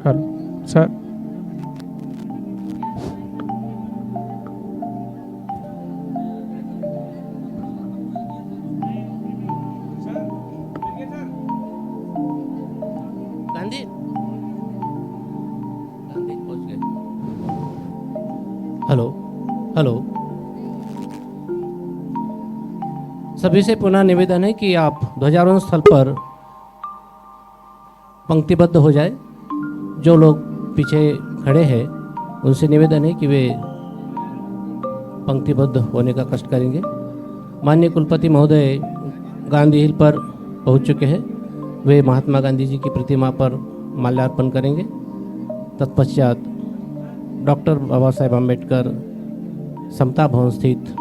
Hello sir. Gandhi Gandhi पहुंच गए। Hello hello. सभी से पुनः निवेदन है कि आप ध्वजारोहण स्थल पर पंक्तिबद्ध हो जाए। जो लोग पीछे खड़े हैं उनसे निवेदन है कि वे पंक्तिबद्ध होने का कष्ट करेंगे। माननीय कुलपति महोदय गांधी हिल पर पहुंच चुके हैं। वे महात्मा गांधी जी की प्रतिमा पर माल्यार्पण करेंगे। तत्पश्चात डॉक्टर बाबा साहेब आम्बेडकर समता भवन स्थित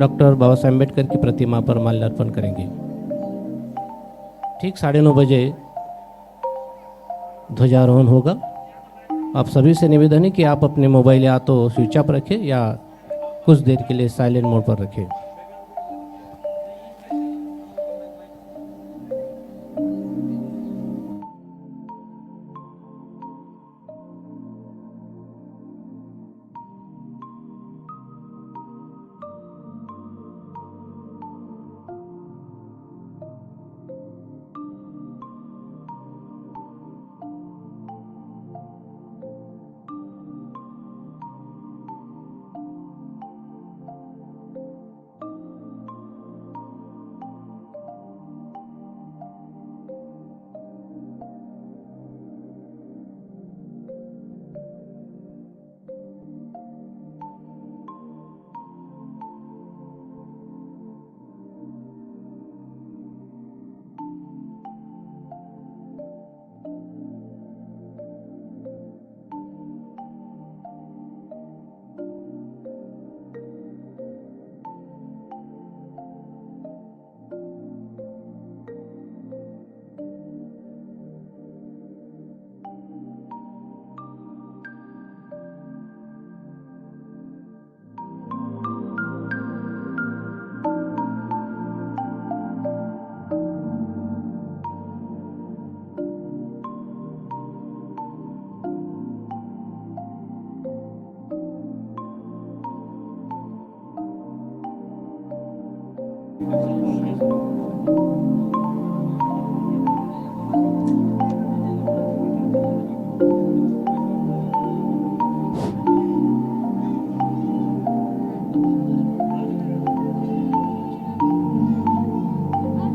डॉक्टर बाबा साहेब आम्बेडकर की प्रतिमा पर माल्यार्पण करेंगे। ठीक 9:30 बजे ध्वजारोहण होगा। आप सभी से निवेदन है कि आप अपने मोबाइल या तो स्विच ऑफ रखें या कुछ देर के लिए साइलेंट मोड पर रखें।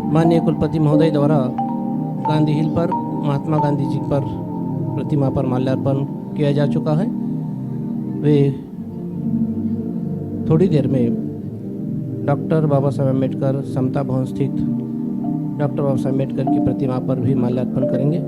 माननीय कुलपति महोदय द्वारा गांधी हिल पर महात्मा गांधी जी पर प्रतिमा पर माल्यार्पण किया जा चुका है। वे थोड़ी देर में डॉक्टर बाबा साहेब आम्बेडकर समता भवन स्थित डॉक्टर बाबा साहेब आम्बेडकर की प्रतिमा पर भी माल्यार्पण करेंगे।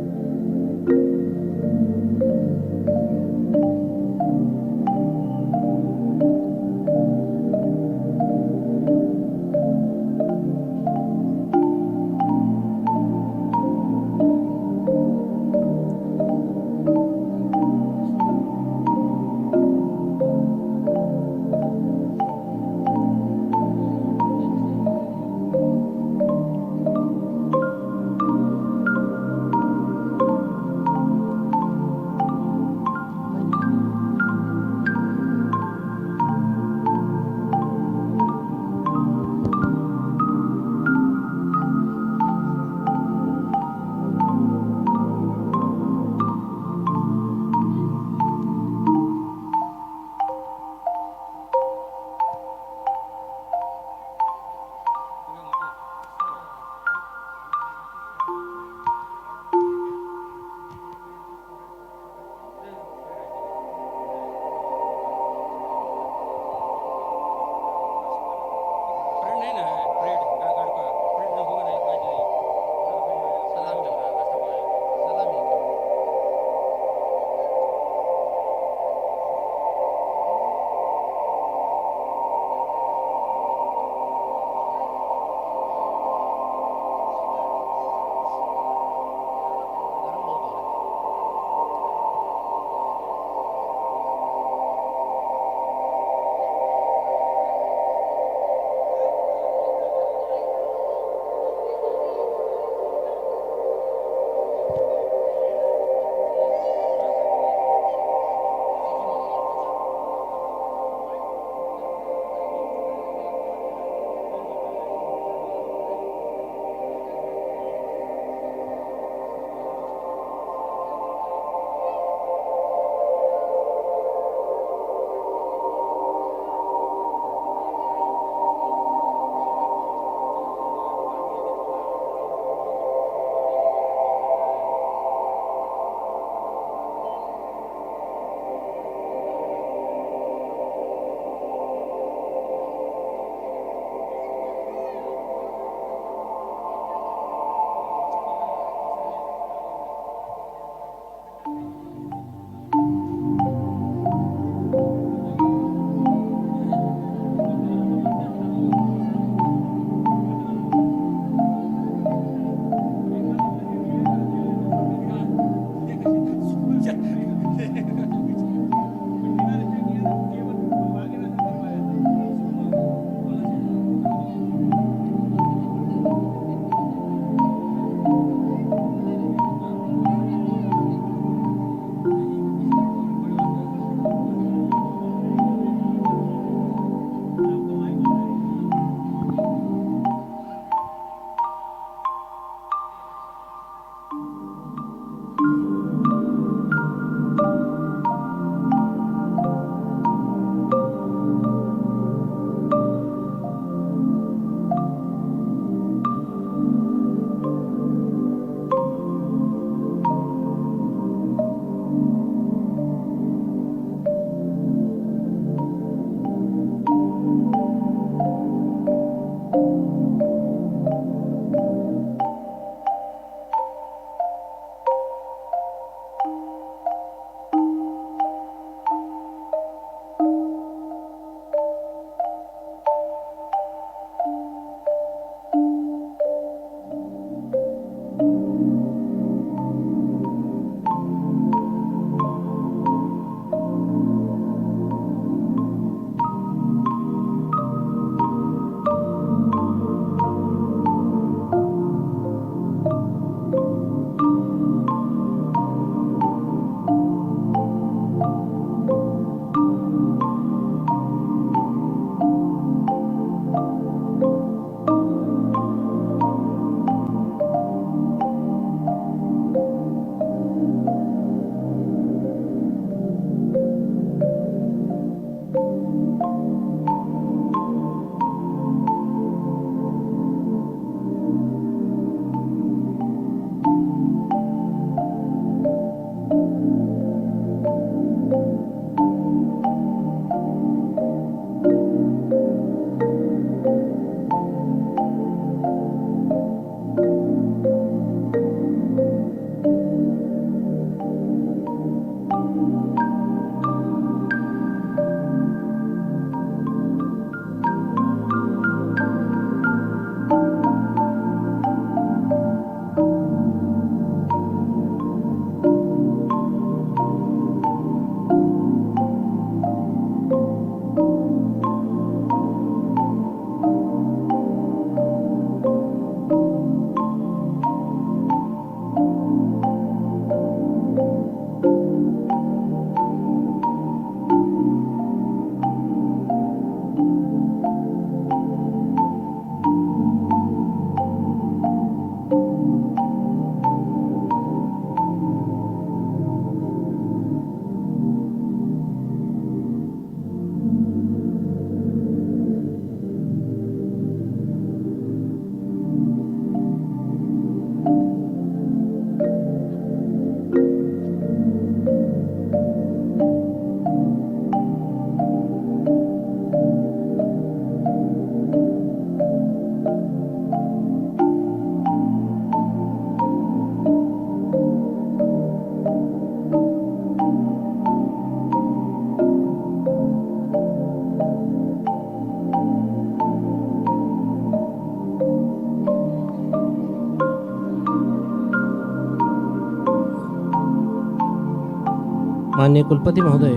माननीय कुलपति महोदय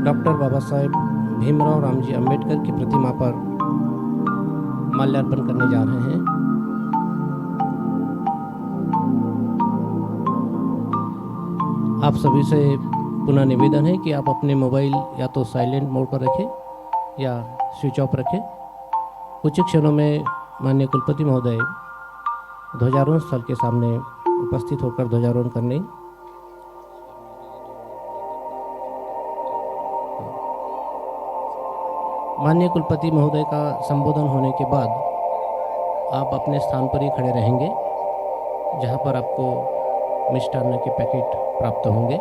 डॉक्टर बाबा साहेब भीमराव रामजी अंबेडकर की प्रतिमा पर माल्यार्पण करने जा रहे हैं। आप सभी से पुनः निवेदन है कि आप अपने मोबाइल या तो साइलेंट मोड पर रखें या स्विच ऑफ रखें। कुछ क्षणों में माननीय कुलपति महोदय ध्वजारोहण स्थल के सामने उपस्थित होकर ध्वजारोहण करने। माननीय कुलपति महोदय का संबोधन होने के बाद आप अपने स्थान पर ही खड़े रहेंगे, जहां पर आपको मिष्टान्न के पैकेट प्राप्त होंगे।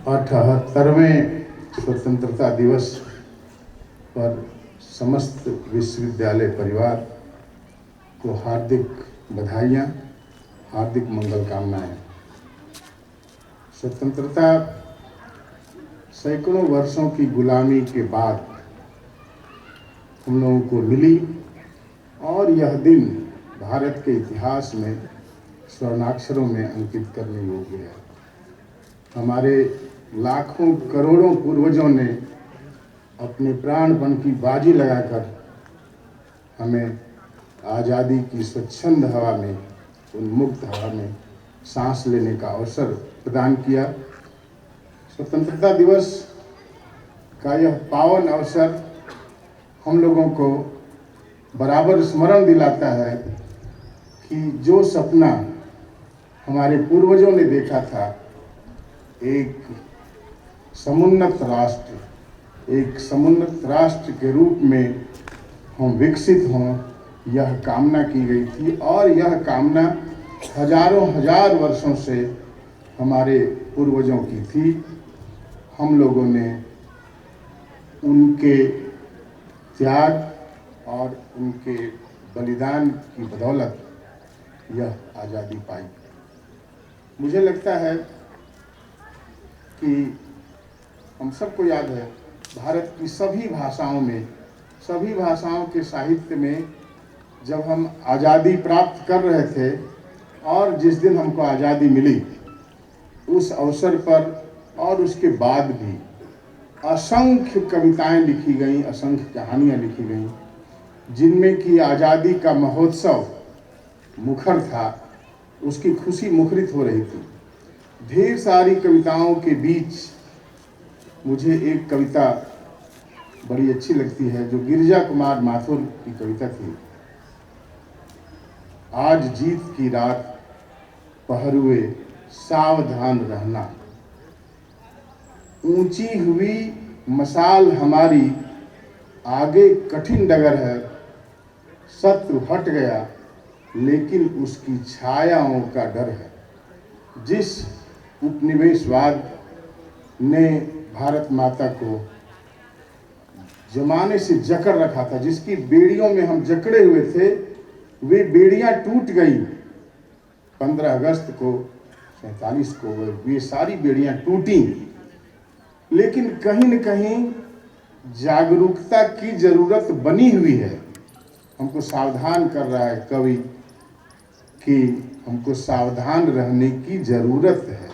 78वें स्वतंत्रता दिवस पर समस्त विश्वविद्यालय परिवार को हार्दिक बधाइयाँ, हार्दिक मंगल कामनाएं। स्वतंत्रता सैकड़ों वर्षों की गुलामी के बाद हम लोगों को मिली और यह दिन भारत के इतिहास में स्वर्णाक्षरों में अंकित करने योग्य है। हमारे लाखों करोड़ों पूर्वजों ने अपने प्राणपण की बाजी लगाकर हमें आज़ादी की स्वच्छंद हवा में, उन्मुक्त हवा में सांस लेने का अवसर प्रदान किया। स्वतंत्रता दिवस का यह पावन अवसर हम लोगों को बराबर स्मरण दिलाता है कि जो सपना हमारे पूर्वजों ने देखा था, एक समुन्नत राष्ट्र के रूप में हम विकसित हों, यह कामना की गई थी और यह कामना हजारों हजार वर्षों से हमारे पूर्वजों की थी। हम लोगों ने उनके त्याग और उनके बलिदान की बदौलत यह आज़ादी पाई। मुझे लगता है कि हम सबको याद है, भारत की सभी भाषाओं के साहित्य में जब हम आज़ादी प्राप्त कर रहे थे और जिस दिन हमको आज़ादी मिली, उस अवसर पर और उसके बाद भी असंख्य कविताएं लिखी गईं, असंख्य कहानियां लिखी गईं, जिनमें कि आज़ादी का महोत्सव मुखर था, उसकी खुशी मुखरित हो रही थी। ढेर सारी कविताओं के बीच मुझे एक कविता बड़ी अच्छी लगती है, जो गिरिजा कुमार माथुर की कविता थी। आज जीत की रात पहरुए सावधान रहना, ऊंची हुई मशाल हमारी, आगे कठिन डगर है, शत्रु हट गया लेकिन उसकी छायाओं का डर है। जिस उपनिवेशवाद ने भारत माता को जमाने से जकड़ रखा था, जिसकी बेड़ियों में हम जकड़े हुए थे, वे बेड़ियां टूट गई। 15 अगस्त को 47 को वे सारी बेड़ियां टूटी, लेकिन कहीं न कहीं जागरूकता की जरूरत बनी हुई है। हमको सावधान कर रहा है कवि कि हमको सावधान रहने की जरूरत है।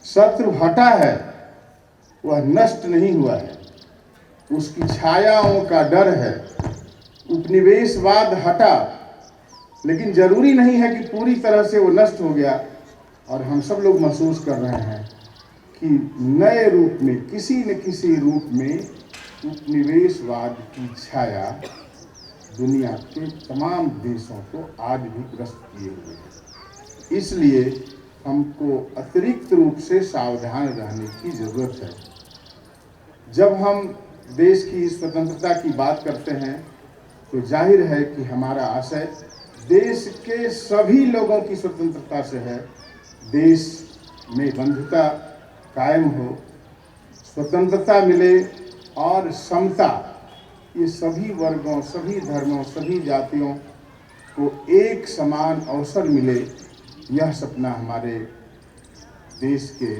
शत्रु हटा है, वह नष्ट नहीं हुआ है, उसकी छायाओं का डर है। उपनिवेशवाद हटा, लेकिन जरूरी नहीं है कि पूरी तरह से वो नष्ट हो गया। और हम सब लोग महसूस कर रहे हैं कि नए रूप में, किसी न किसी रूप में उपनिवेशवाद की छाया दुनिया के तमाम देशों को आज भी ग्रस्त किए हुए है। इसलिए हमको अतिरिक्त रूप से सावधान रहने की जरूरत है। जब हम देश की स्वतंत्रता की बात करते हैं तो जाहिर है कि हमारा आशय देश के सभी लोगों की स्वतंत्रता से है। देश में बंधुता कायम हो, स्वतंत्रता मिले और समता, ये सभी वर्गों, सभी धर्मों, सभी जातियों को एक समान अवसर मिले, यह सपना हमारे देश के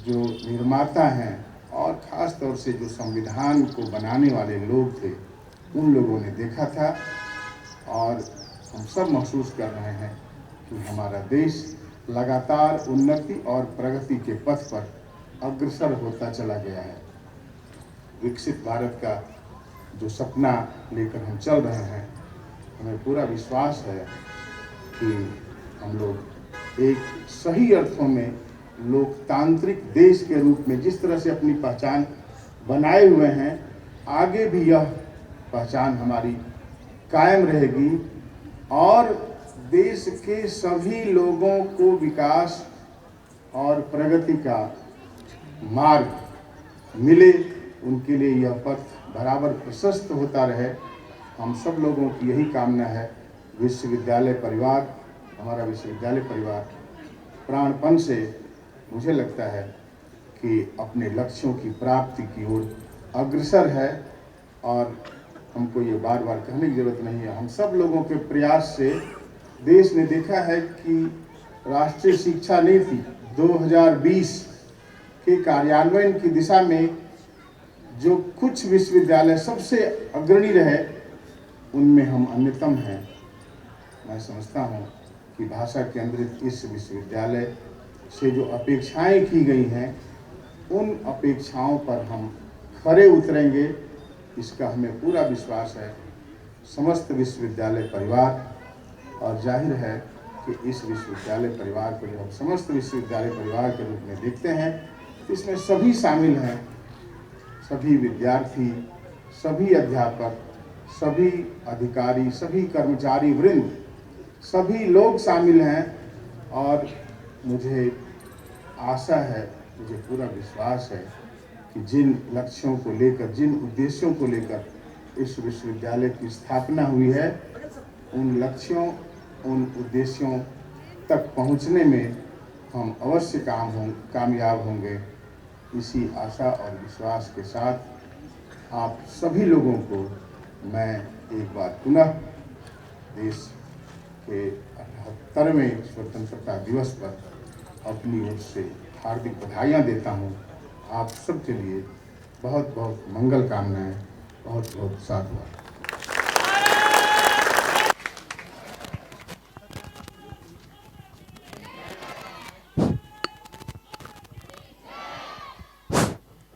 जो निर्माता हैं और ख़ास तौर से जो संविधान को बनाने वाले लोग थे, उन लोगों ने देखा था। और हम सब महसूस कर रहे हैं कि हमारा देश लगातार उन्नति और प्रगति के पथ पर अग्रसर होता चला गया है। विकसित भारत का जो सपना लेकर हम चल रहे हैं, हमें पूरा विश्वास है कि हम लोग एक सही अर्थों में लोकतांत्रिक देश के रूप में जिस तरह से अपनी पहचान बनाए हुए हैं, आगे भी यह पहचान हमारी कायम रहेगी और देश के सभी लोगों को विकास और प्रगति का मार्ग मिले, उनके लिए यह पथ बराबर प्रशस्त होता रहे। हम सब लोगों की यही कामना है। विश्वविद्यालय परिवार, हमारा विश्वविद्यालय परिवार प्राणपण से, मुझे लगता है कि अपने लक्ष्यों की प्राप्ति की ओर अग्रसर है। और हमको ये बार बार कहने की जरूरत नहीं है, हम सब लोगों के प्रयास से देश ने देखा है कि राष्ट्रीय शिक्षा नीति 2020 के कार्यान्वयन की दिशा में जो कुछ विश्वविद्यालय सबसे अग्रणी रहे, उनमें हम अन्यतम हैं। मैं समझता हूँ कि भाषा केंद्रित इस विश्वविद्यालय से जो अपेक्षाएं की गई हैं, उन अपेक्षाओं पर हम खरे उतरेंगे, इसका हमें पूरा विश्वास है। समस्त विश्वविद्यालय परिवार, और जाहिर है कि इस विश्वविद्यालय परिवार को जब हम समस्त विश्वविद्यालय परिवार के रूप में देखते हैं, तो इसमें सभी शामिल हैं, सभी विद्यार्थी, सभी अध्यापक, सभी अधिकारी, सभी कर्मचारी वृंद, सभी लोग शामिल हैं। और मुझे आशा है, मुझे पूरा विश्वास है कि जिन लक्ष्यों को लेकर, जिन उद्देश्यों को लेकर इस विश्वविद्यालय की स्थापना हुई है, उन लक्ष्यों, उन उद्देश्यों तक पहुंचने में हम अवश्य कामयाब होंगे। इसी आशा और विश्वास के साथ आप सभी लोगों को मैं एक बार पुनः देश के 78वें स्वतंत्रता दिवस पर अपनी ओर से हार्दिक बधाइयाँ देता हूँ। आप सबके लिए बहुत बहुत मंगल कामनाएं, बहुत बहुत साधुवाद।